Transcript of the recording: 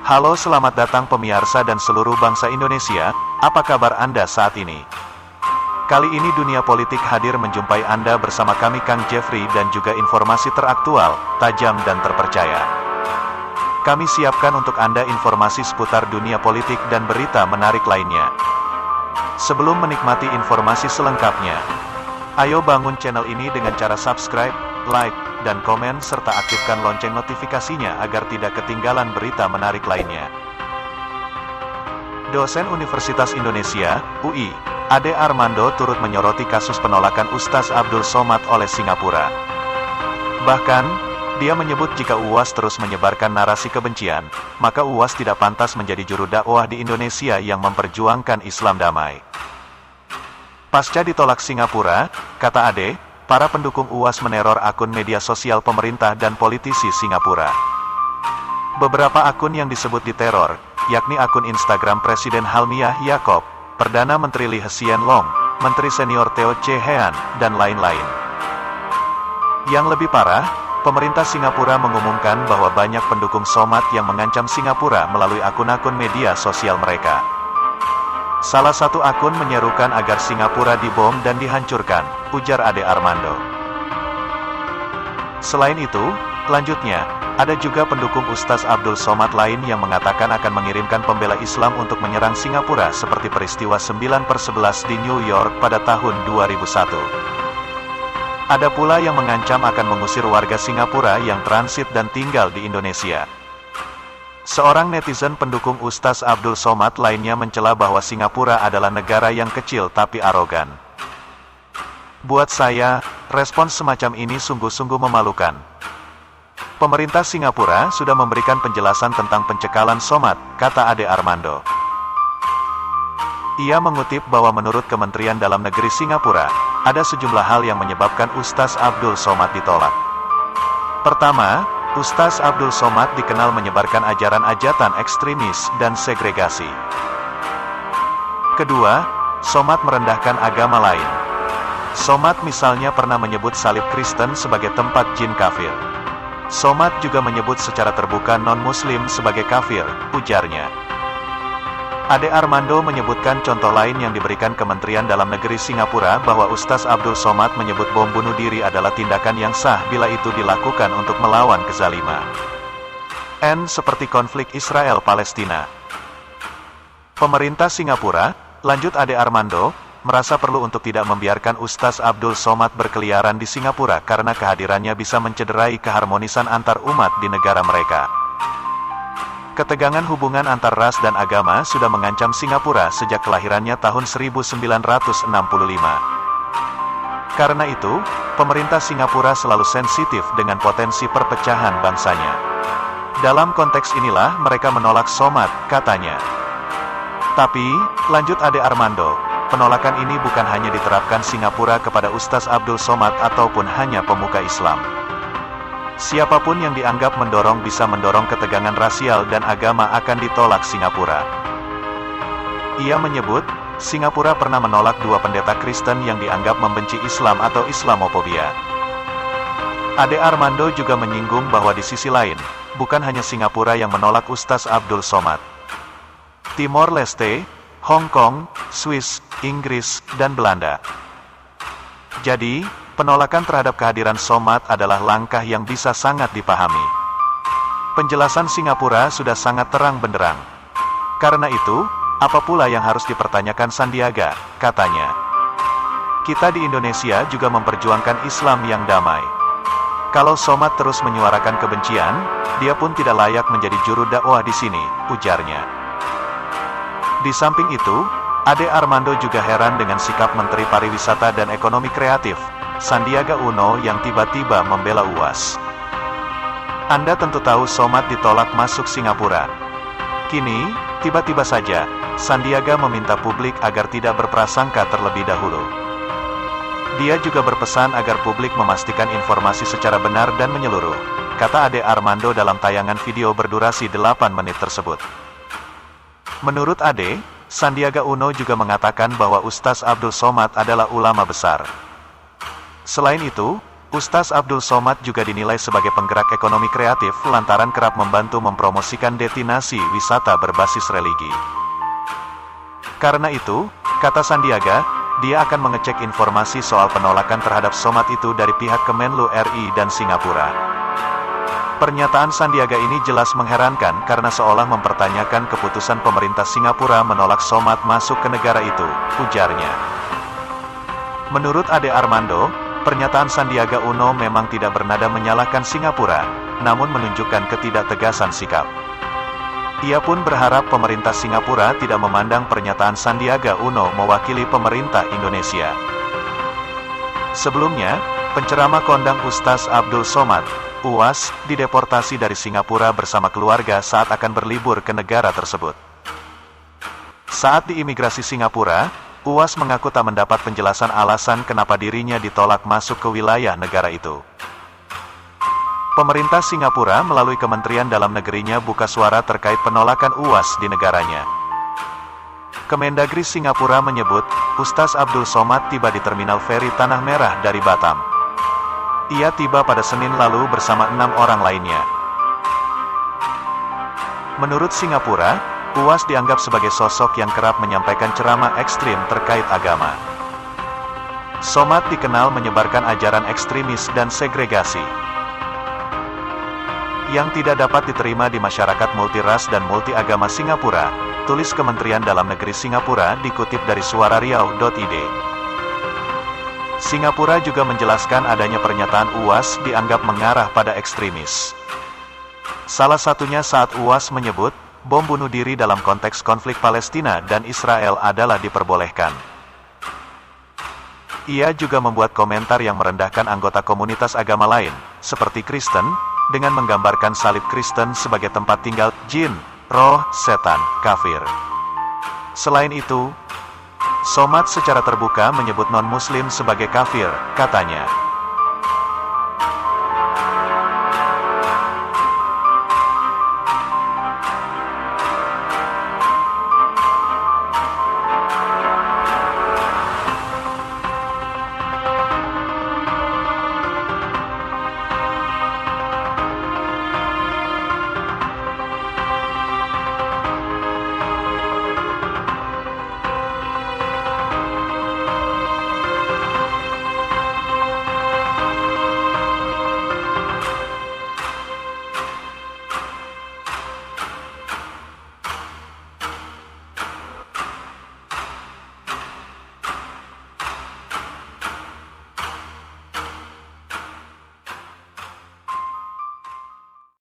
Halo, selamat datang pemirsa dan seluruh bangsa Indonesia, apa kabar Anda saat ini? Kali ini Dunia Politik hadir menjumpai Anda bersama kami Kang Jeffrey dan juga informasi teraktual, tajam dan terpercaya. Kami siapkan untuk Anda informasi seputar dunia politik dan berita menarik lainnya. Sebelum menikmati informasi selengkapnya, ayo bangun channel ini dengan cara subscribe, like, dan komen serta aktifkan lonceng notifikasinya agar tidak ketinggalan berita menarik lainnya. Dosen Universitas Indonesia, UI, Ade Armando turut menyoroti kasus penolakan Ustaz Abdul Somad oleh Singapura. Bahkan, dia menyebut jika UAS terus menyebarkan narasi kebencian, maka UAS tidak pantas menjadi juru dakwah di Indonesia yang memperjuangkan Islam damai. Pasca ditolak Singapura, kata Ade, para pendukung UAS meneror akun media sosial pemerintah dan politisi Singapura. Beberapa akun yang disebut diteror, yakni akun Instagram Presiden Halmiah Yaakob, Perdana Menteri Lee Hsien Loong, Menteri Senior Teo Chee Hean, dan lain-lain. Yang lebih parah, pemerintah Singapura mengumumkan bahwa banyak pendukung Somad yang mengancam Singapura melalui akun-akun media sosial mereka. Salah satu akun menyerukan agar Singapura dibom dan dihancurkan, ujar Ade Armando. Selain itu, lanjutnya, ada juga pendukung Ustaz Abdul Somad lain yang mengatakan akan mengirimkan pembela Islam untuk menyerang Singapura seperti peristiwa 9/11 di New York pada tahun 2001. Ada pula yang mengancam akan mengusir warga Singapura yang transit dan tinggal di Indonesia. Seorang netizen pendukung Ustaz Abdul Somad lainnya mencela bahwa Singapura adalah negara yang kecil tapi arogan. Buat saya, respons semacam ini sungguh-sungguh memalukan. Pemerintah Singapura sudah memberikan penjelasan tentang pencekalan Somad, kata Ade Armando. Ia mengutip bahwa menurut Kementerian Dalam Negeri Singapura, ada sejumlah hal yang menyebabkan Ustaz Abdul Somad ditolak. Pertama, Ustaz Abdul Somad dikenal menyebarkan ajaran ajatan ekstremis dan segregasi. Kedua, Somad merendahkan agama lain. Somad misalnya pernah menyebut salib Kristen sebagai tempat jin kafir. Somad juga menyebut secara terbuka non-muslim sebagai kafir, ujarnya. Ade Armando menyebutkan contoh lain yang diberikan Kementerian Dalam Negeri Singapura bahwa Ustaz Abdul Somad menyebut bom bunuh diri adalah tindakan yang sah bila itu dilakukan untuk melawan kezaliman. Seperti konflik Israel-Palestina. Pemerintah Singapura, lanjut Ade Armando, merasa perlu untuk tidak membiarkan Ustaz Abdul Somad berkeliaran di Singapura karena kehadirannya bisa mencederai keharmonisan antar umat di negara mereka. Ketegangan hubungan antar ras dan agama sudah mengancam Singapura sejak kelahirannya tahun 1965. Karena itu, pemerintah Singapura selalu sensitif dengan potensi perpecahan bangsanya. Dalam konteks inilah mereka menolak Somad, katanya. Tapi, lanjut Ade Armando, penolakan ini bukan hanya diterapkan Singapura kepada Ustaz Abdul Somad ataupun hanya pemuka Islam. Siapapun yang dianggap mendorong bisa mendorong ketegangan rasial dan agama akan ditolak Singapura. Ia menyebut, Singapura pernah menolak 2 pendeta Kristen yang dianggap membenci Islam atau Islamofobia. Ade Armando juga menyinggung bahwa di sisi lain, bukan hanya Singapura yang menolak Ustaz Abdul Somad. Timor Leste, Hong Kong, Swiss, Inggris, dan Belanda. Jadi, penolakan terhadap kehadiran Somad adalah langkah yang bisa sangat dipahami. Penjelasan Singapura sudah sangat terang benderang. Karena itu, apa pula yang harus dipertanyakan Sandiaga, katanya. Kita di Indonesia juga memperjuangkan Islam yang damai. Kalau Somad terus menyuarakan kebencian, dia pun tidak layak menjadi juru dakwah di sini, ujarnya. Di samping itu, Ade Armando juga heran dengan sikap Menteri Pariwisata dan Ekonomi Kreatif, Sandiaga Uno yang tiba-tiba membela UAS. Anda tentu tahu Somad ditolak masuk Singapura. Kini, tiba-tiba saja, Sandiaga meminta publik agar tidak berprasangka terlebih dahulu. Dia juga berpesan agar publik memastikan informasi secara benar dan menyeluruh, kata Ade Armando dalam tayangan video berdurasi 8 menit tersebut. Menurut Ade, Sandiaga Uno juga mengatakan bahwa Ustaz Abdul Somad adalah ulama besar. Selain itu, Ustaz Abdul Somad juga dinilai sebagai penggerak ekonomi kreatif lantaran kerap membantu mempromosikan destinasi wisata berbasis religi. Karena itu, kata Sandiaga, dia akan mengecek informasi soal penolakan terhadap Somad itu dari pihak Kemenlu RI dan Singapura. Pernyataan Sandiaga ini jelas mengherankan karena seolah mempertanyakan keputusan pemerintah Singapura menolak Somad masuk ke negara itu, ujarnya. Menurut Ade Armando, pernyataan Sandiaga Uno memang tidak bernada menyalahkan Singapura, namun menunjukkan ketidaktegasan sikap. Ia pun berharap pemerintah Singapura tidak memandang pernyataan Sandiaga Uno mewakili pemerintah Indonesia. Sebelumnya, penceramah kondang Ustaz Abdul Somad, UAS, dideportasi dari Singapura bersama keluarga saat akan berlibur ke negara tersebut. Saat di imigrasi Singapura, UAS mengaku tak mendapat penjelasan alasan kenapa dirinya ditolak masuk ke wilayah negara itu. Pemerintah Singapura melalui Kementerian Dalam Negerinya buka suara terkait penolakan UAS di negaranya. Kemendagri Singapura menyebut, Ustaz Abdul Somad tiba di Terminal Feri Tanah Merah dari Batam. Ia tiba pada Senin lalu bersama 6 orang lainnya. Menurut Singapura, UAS dianggap sebagai sosok yang kerap menyampaikan ceramah ekstrim terkait agama. Somad dikenal menyebarkan ajaran ekstremis dan segregasi yang tidak dapat diterima di masyarakat multiras dan multiagama Singapura, tulis Kementerian Dalam Negeri Singapura dikutip dari suarariau.id. Singapura juga menjelaskan adanya pernyataan UAS dianggap mengarah pada ekstremis. Salah satunya saat UAS menyebut, bom bunuh diri dalam konteks konflik Palestina dan Israel adalah diperbolehkan. Ia juga membuat komentar yang merendahkan anggota komunitas agama lain, seperti Kristen, dengan menggambarkan salib Kristen sebagai tempat tinggal jin, roh, setan, kafir. Selain itu, Somad secara terbuka menyebut non-muslim sebagai kafir, katanya.